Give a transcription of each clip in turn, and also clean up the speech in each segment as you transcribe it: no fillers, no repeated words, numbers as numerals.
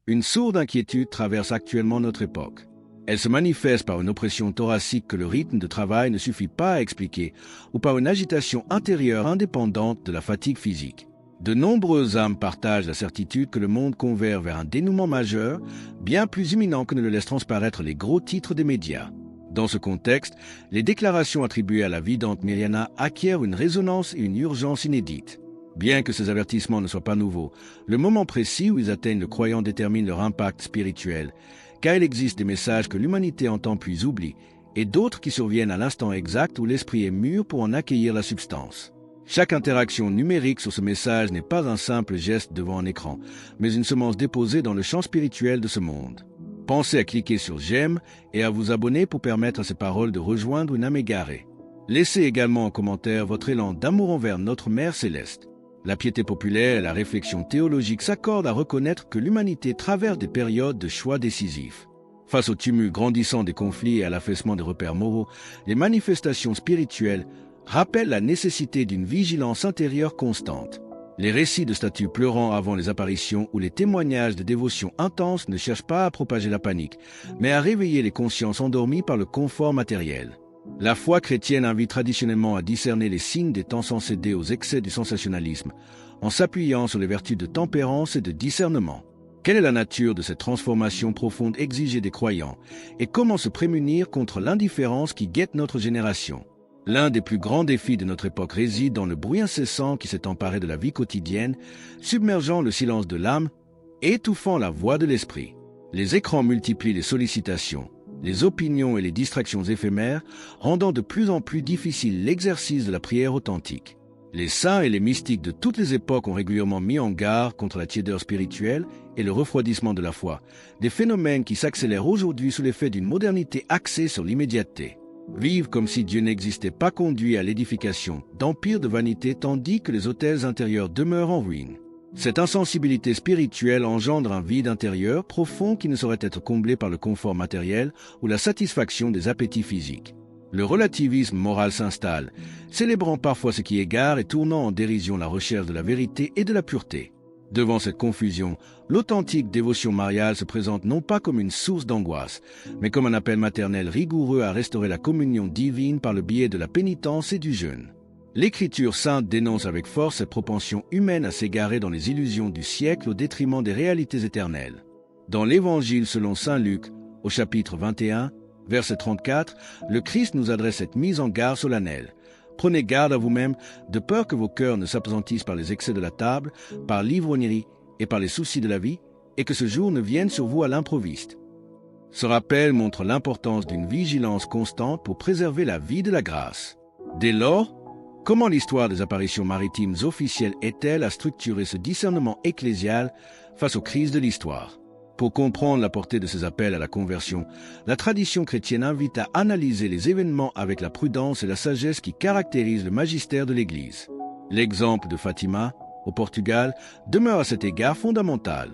Une sourde inquiétude traverse actuellement notre époque. Elle se manifeste par une oppression thoracique que le rythme de travail ne suffit pas à expliquer, ou par une agitation intérieure indépendante de la fatigue physique. De nombreuses âmes partagent la certitude que le monde converge vers un dénouement majeur, bien plus imminent que ne le laissent transparaître les gros titres des médias. Dans ce contexte, les déclarations attribuées à la vidente Myriana acquièrent une résonance et une urgence inédites. Bien que ces avertissements ne soient pas nouveaux, le moment précis où ils atteignent le croyant détermine leur impact spirituel, car il existe des messages que l'humanité entend puis oublie, et d'autres qui surviennent à l'instant exact où l'esprit est mûr pour en accueillir la substance. Chaque interaction numérique sur ce message n'est pas un simple geste devant un écran, mais une semence déposée dans le champ spirituel de ce monde. Pensez à cliquer sur « J'aime » et à vous abonner pour permettre à ces paroles de rejoindre une âme égarée. Laissez également en commentaire votre élan d'amour envers notre Mère Céleste. La piété populaire et la réflexion théologique s'accordent à reconnaître que l'humanité traverse des périodes de choix décisifs. Face au tumulte grandissant des conflits et à l'affaissement des repères moraux, les manifestations spirituelles rappellent la nécessité d'une vigilance intérieure constante. Les récits de statues pleurant avant les apparitions ou les témoignages de dévotion intense ne cherchent pas à propager la panique, mais à réveiller les consciences endormies par le confort matériel. La foi chrétienne invite traditionnellement à discerner les signes des temps sans céder aux excès du sensationnalisme, en s'appuyant sur les vertus de tempérance et de discernement. Quelle est la nature de cette transformation profonde exigée des croyants, et comment se prémunir contre l'indifférence qui guette notre génération? L'un des plus grands défis de notre époque réside dans le bruit incessant qui s'est emparé de la vie quotidienne, submergeant le silence de l'âme, étouffant la voix de l'esprit. Les écrans multiplient les sollicitations, les opinions et les distractions éphémères, rendant de plus en plus difficile l'exercice de la prière authentique. Les saints et les mystiques de toutes les époques ont régulièrement mis en garde contre la tiédeur spirituelle et le refroidissement de la foi, des phénomènes qui s'accélèrent aujourd'hui sous l'effet d'une modernité axée sur l'immédiateté. Vivre comme si Dieu n'existait pas conduit à l'édification d'empires de vanité tandis que les autels intérieurs demeurent en ruine. Cette insensibilité spirituelle engendre un vide intérieur profond qui ne saurait être comblé par le confort matériel ou la satisfaction des appétits physiques. Le relativisme moral s'installe, célébrant parfois ce qui égare et tournant en dérision la recherche de la vérité et de la pureté. Devant cette confusion, l'authentique dévotion mariale se présente non pas comme une source d'angoisse, mais comme un appel maternel rigoureux à restaurer la communion divine par le biais de la pénitence et du jeûne. L'Écriture sainte dénonce avec force cette propension humaine à s'égarer dans les illusions du siècle au détriment des réalités éternelles. Dans l'Évangile selon saint Luc, au chapitre 21, verset 34, le Christ nous adresse cette mise en garde solennelle. Prenez garde à vous-même, de peur que vos cœurs ne s'apesantissent par les excès de la table, par l'ivrognerie et par les soucis de la vie, et que ce jour ne vienne sur vous à l'improviste. Ce rappel montre l'importance d'une vigilance constante pour préserver la vie de la grâce. Dès lors, comment l'histoire des apparitions maritimes officielles est-elle à structurer ce discernement ecclésial face aux crises de l'histoire? Pour comprendre la portée de ces appels à la conversion, la tradition chrétienne invite à analyser les événements avec la prudence et la sagesse qui caractérisent le magistère de l'Église. L'exemple de Fatima, au Portugal, demeure à cet égard fondamental.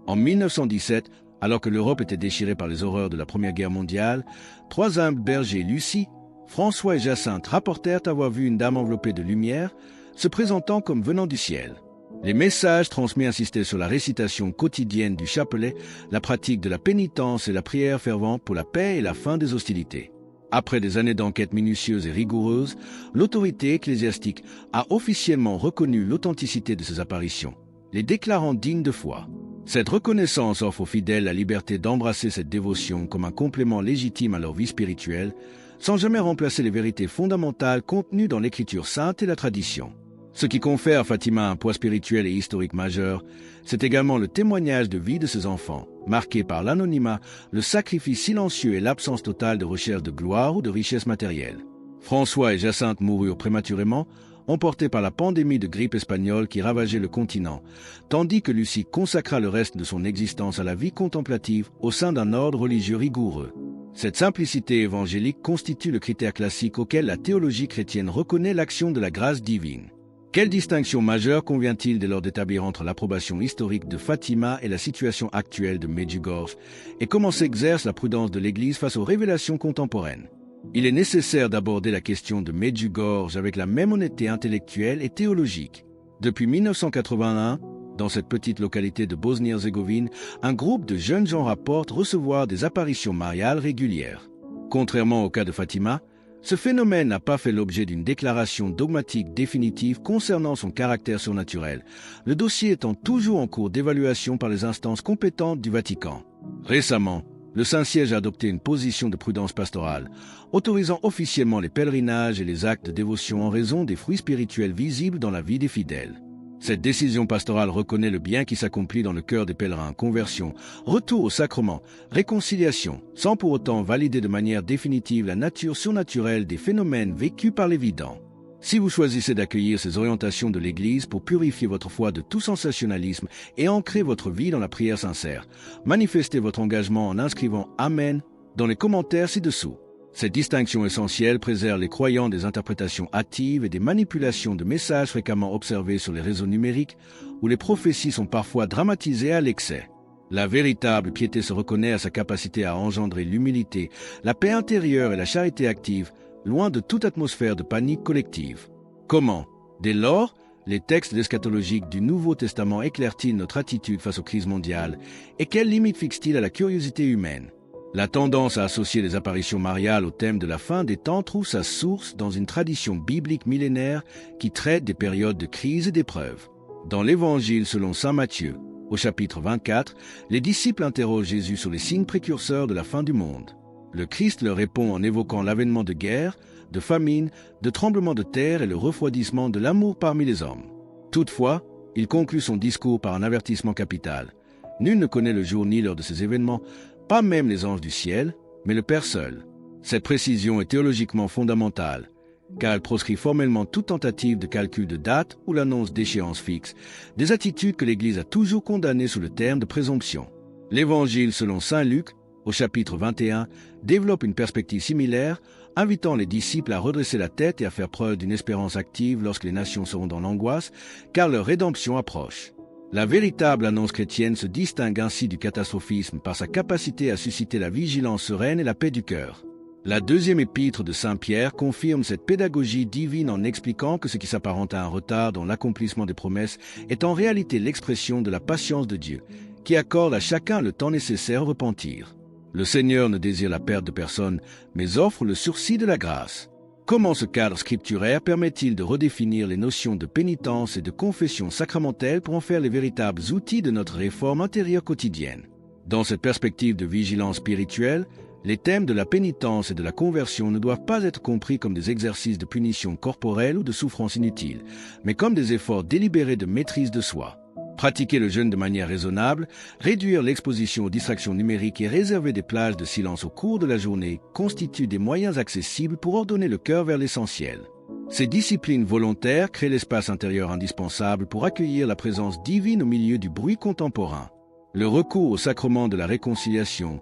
En 1917, alors que l'Europe était déchirée par les horreurs de la Première Guerre mondiale, trois humbles bergers, Lucie, François et Jacinthe, rapportèrent avoir vu une dame enveloppée de lumière, se présentant comme venant du ciel. Les messages transmis insistaient sur la récitation quotidienne du chapelet, la pratique de la pénitence et la prière fervente pour la paix et la fin des hostilités. Après des années d'enquête minutieuse et rigoureuse, l'autorité ecclésiastique a officiellement reconnu l'authenticité de ces apparitions, les déclarant dignes de foi. Cette reconnaissance offre aux fidèles la liberté d'embrasser cette dévotion comme un complément légitime à leur vie spirituelle, sans jamais remplacer les vérités fondamentales contenues dans l'Écriture sainte et la tradition. Ce qui confère à Fatima un poids spirituel et historique majeur, c'est également le témoignage de vie de ses enfants, marqué par l'anonymat, le sacrifice silencieux et l'absence totale de recherche de gloire ou de richesse matérielle. François et Jacinthe moururent prématurément, emportés par la pandémie de grippe espagnole qui ravageait le continent, tandis que Lucie consacra le reste de son existence à la vie contemplative au sein d'un ordre religieux rigoureux. Cette simplicité évangélique constitue le critère classique auquel la théologie chrétienne reconnaît l'action de la grâce divine. Quelle distinction majeure convient-il dès lors d'établir entre l'approbation historique de Fatima et la situation actuelle de Medjugorje, et comment s'exerce la prudence de l'Église face aux révélations contemporaines? Il est nécessaire d'aborder la question de Medjugorje avec la même honnêteté intellectuelle et théologique. Depuis 1981, Dans cette petite localité de Bosnie-Herzégovine, un groupe de jeunes gens rapporte recevoir des apparitions mariales régulières. Contrairement au cas de Fatima, ce phénomène n'a pas fait l'objet d'une déclaration dogmatique définitive concernant son caractère surnaturel, le dossier étant toujours en cours d'évaluation par les instances compétentes du Vatican. Récemment, le Saint-Siège a adopté une position de prudence pastorale, autorisant officiellement les pèlerinages et les actes de dévotion en raison des fruits spirituels visibles dans la vie des fidèles. Cette décision pastorale reconnaît le bien qui s'accomplit dans le cœur des pèlerins, conversion, retour au sacrement, réconciliation, sans pour autant valider de manière définitive la nature surnaturelle des phénomènes vécus par les vidants. Si vous choisissez d'accueillir ces orientations de l'Église pour purifier votre foi de tout sensationnalisme et ancrer votre vie dans la prière sincère, manifestez votre engagement en inscrivant « Amen » dans les commentaires ci-dessous. Cette distinction essentielle préserve les croyants des interprétations hâtives et des manipulations de messages fréquemment observées sur les réseaux numériques où les prophéties sont parfois dramatisées à l'excès. La véritable piété se reconnaît à sa capacité à engendrer l'humilité, la paix intérieure et la charité active, loin de toute atmosphère de panique collective. Comment? Dès lors, les textes eschatologiques du Nouveau Testament éclairent-ils notre attitude face aux crises mondiales et quelles limites fixent-ils à la curiosité humaine? La tendance à associer les apparitions mariales au thème de la fin des temps trouve sa source dans une tradition biblique millénaire qui traite des périodes de crise et d'épreuve. Dans l'Évangile selon saint Matthieu, au chapitre 24, les disciples interrogent Jésus sur les signes précurseurs de la fin du monde. Le Christ leur répond en évoquant l'avènement de guerres, de famines, de tremblements de terre et le refroidissement de l'amour parmi les hommes. Toutefois, il conclut son discours par un avertissement capital. Nul ne connaît le jour ni l'heure de ces événements, pas même les anges du ciel, mais le Père seul. Cette précision est théologiquement fondamentale, car elle proscrit formellement toute tentative de calcul de date ou l'annonce d'échéances fixes, des attitudes que l'Église a toujours condamnées sous le terme de présomption. L'Évangile selon saint Luc, au chapitre 21, développe une perspective similaire, invitant les disciples à redresser la tête et à faire preuve d'une espérance active lorsque les nations seront dans l'angoisse, car leur rédemption approche. La véritable annonce chrétienne se distingue ainsi du catastrophisme par sa capacité à susciter la vigilance sereine et la paix du cœur. La deuxième épître de saint Pierre confirme cette pédagogie divine en expliquant que ce qui s'apparente à un retard dans l'accomplissement des promesses est en réalité l'expression de la patience de Dieu, qui accorde à chacun le temps nécessaire au repentir. Le Seigneur ne désire la perte de personne, mais offre le sursis de la grâce. Comment ce cadre scripturaire permet-il de redéfinir les notions de pénitence et de confession sacramentelle pour en faire les véritables outils de notre réforme intérieure quotidienne? Dans cette perspective de vigilance spirituelle, les thèmes de la pénitence et de la conversion ne doivent pas être compris comme des exercices de punition corporelle ou de souffrance inutile, mais comme des efforts délibérés de maîtrise de soi. Pratiquer le jeûne de manière raisonnable, réduire l'exposition aux distractions numériques et réserver des plages de silence au cours de la journée constituent des moyens accessibles pour ordonner le cœur vers l'essentiel. Ces disciplines volontaires créent l'espace intérieur indispensable pour accueillir la présence divine au milieu du bruit contemporain. Le recours au sacrement de la réconciliation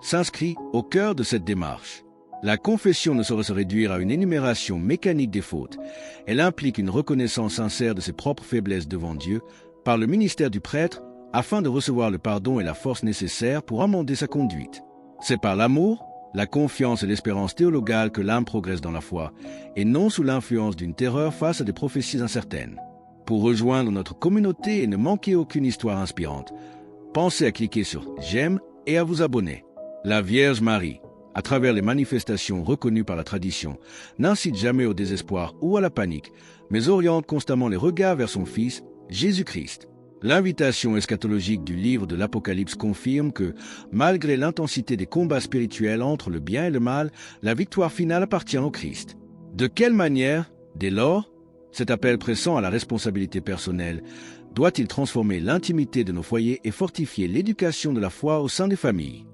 s'inscrit au cœur de cette démarche. La confession ne saurait se réduire à une énumération mécanique des fautes. Elle implique une reconnaissance sincère de ses propres faiblesses devant Dieu, par le ministère du prêtre, afin de recevoir le pardon et la force nécessaires pour amender sa conduite. C'est par l'amour, la confiance et l'espérance théologale que l'âme progresse dans la foi, et non sous l'influence d'une terreur face à des prophéties incertaines. Pour rejoindre notre communauté et ne manquer aucune histoire inspirante, pensez à cliquer sur « J'aime » et à vous abonner. La Vierge Marie, à travers les manifestations reconnues par la tradition, n'incite jamais au désespoir ou à la panique, mais oriente constamment les regards vers son Fils, Jésus-Christ. L'invitation eschatologique du livre de l'Apocalypse confirme que, malgré l'intensité des combats spirituels entre le bien et le mal, la victoire finale appartient au Christ. De quelle manière, dès lors, cet appel pressant à la responsabilité personnelle doit-il transformer l'intimité de nos foyers et fortifier l'éducation de la foi au sein des familles?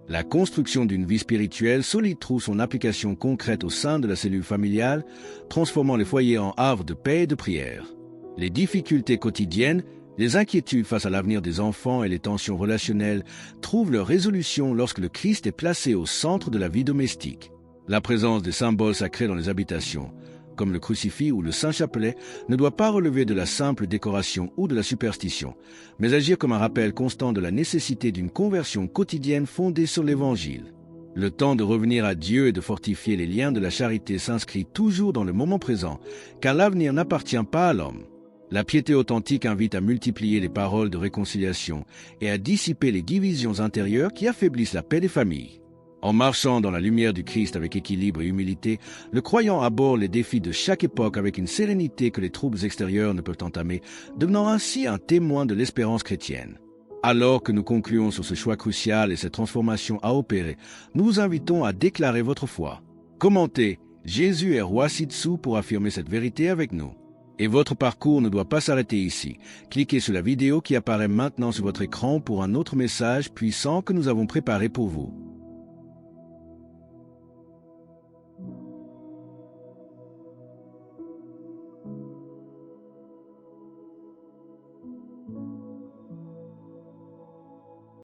La construction d'une vie spirituelle solide trouve son application concrète au sein de la cellule familiale, transformant les foyers en havre de paix et de prière. Les difficultés quotidiennes, les inquiétudes face à l'avenir des enfants et les tensions relationnelles trouvent leur résolution lorsque le Christ est placé au centre de la vie domestique. La présence des symboles sacrés dans les habitations, comme le crucifix ou le Saint-Chapelet, ne doit pas relever de la simple décoration ou de la superstition, mais agir comme un rappel constant de la nécessité d'une conversion quotidienne fondée sur l'Évangile. Le temps de revenir à Dieu et de fortifier les liens de la charité s'inscrit toujours dans le moment présent, car l'avenir n'appartient pas à l'homme. La piété authentique invite à multiplier les paroles de réconciliation et à dissiper les divisions intérieures qui affaiblissent la paix des familles. En marchant dans la lumière du Christ avec équilibre et humilité, le croyant aborde les défis de chaque époque avec une sérénité que les troubles extérieurs ne peuvent entamer, devenant ainsi un témoin de l'espérance chrétienne. Alors que nous concluons sur ce choix crucial et cette transformation à opérer, nous vous invitons à déclarer votre foi. Commentez « Jésus est roi ci-dessous » pour affirmer cette vérité avec nous. Et votre parcours ne doit pas s'arrêter ici. Cliquez sur la vidéo qui apparaît maintenant sur votre écran pour un autre message puissant que nous avons préparé pour vous.